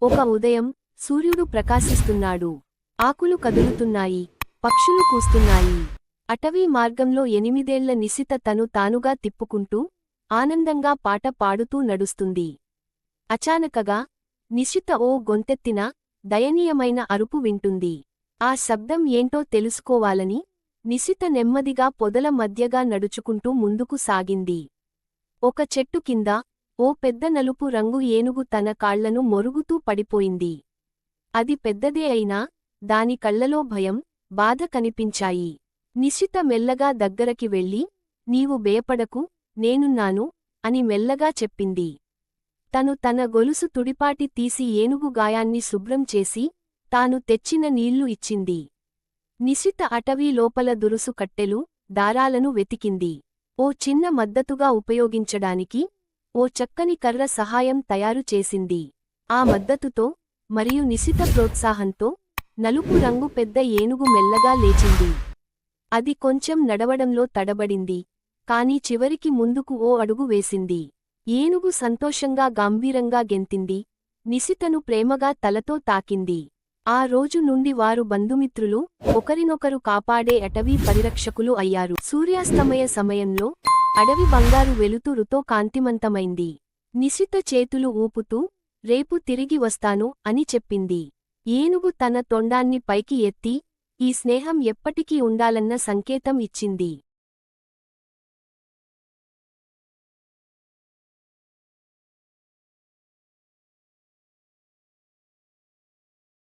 ఒక ఉదయం సూర్యుడు ప్రకాశిస్తున్నాడు. ఆకులు కదులుతున్నాయి, పక్షులు కూస్తున్నాయి. అటవీ మార్గంలో 8 ఏళ్ల నిశిత తను తానుగా తిప్పుకుంటూ ఆనందంగా పాట పాడుతూ నడుస్తుంది. అచానకగా నిశిత ఓ గొంతెత్తిన దయనీయమైన అరుపు వింటుంది. ఆ శబ్దం ఏంటో తెలుసుకోవాలని నిశిత నెమ్మదిగా పొదల మధ్యగా నడుచుకుంటూ ముందుకు సాగింది. ఒక చెట్టు కింద ఓ పెద్ద నలుపు రంగు ఏనుగు తన కాళ్లను మొరుగుతూ పడిపోయింది. అది పెద్దదే అయినా దాని కళ్లలో భయం, బాధ కనిపించాయి. నిశిత మెల్లగా దగ్గరకి వెళ్ళి, నీవు భయపడకు, నేనున్నాను అని మెల్లగా చెప్పింది. తను తన గొలుసు తుడిపాటి తీసి ఏనుగు గాయాన్ని శుభ్రం చేసి తాను తెచ్చిన నీళ్లు ఇచ్చింది. నిశిత అటవీ లోపల దురుసు కట్టెలు, దారాలను వెతికింది. ఓ చిన్న మద్దతుగా ఉపయోగించడానికి ఓ చక్కని కర్ర సహాయం తయారు చేసింది. ఆ మద్దతుతో మరియు నిశిత ప్రోత్సాహంతో నలుపు రంగు పెద్ద ఏనుగు మెల్లగా లేచింది. అది కొంచెం నడవడంలో తడబడింది, కాని చివరికి ముందుకు ఓ అడుగు వేసింది. ఏనుగు సంతోషంగా గంభీరంగా గెంతింది. నిశితను ప్రేమగా తలతో తాకింది. ఆ రోజు నుండి వారు బంధుమిత్రులు, ఒకరినొకరు కాపాడే అటవీ పరిరక్షకులు అయ్యారు. సూర్యాస్తమయ సమయంలో అడవి బంగారు వెలుతురుతో కాంతిమంతమైంది. నిశిత చేతులు ఊపుతూ, రేపు తిరిగి వస్తాను అని చెప్పింది. ఏనుగు తన తొండాన్ని పైకి ఎత్తి, ఈ స్నేహం ఎప్పటికీ ఉండాలన్న సంకేతం ఇచ్చింది.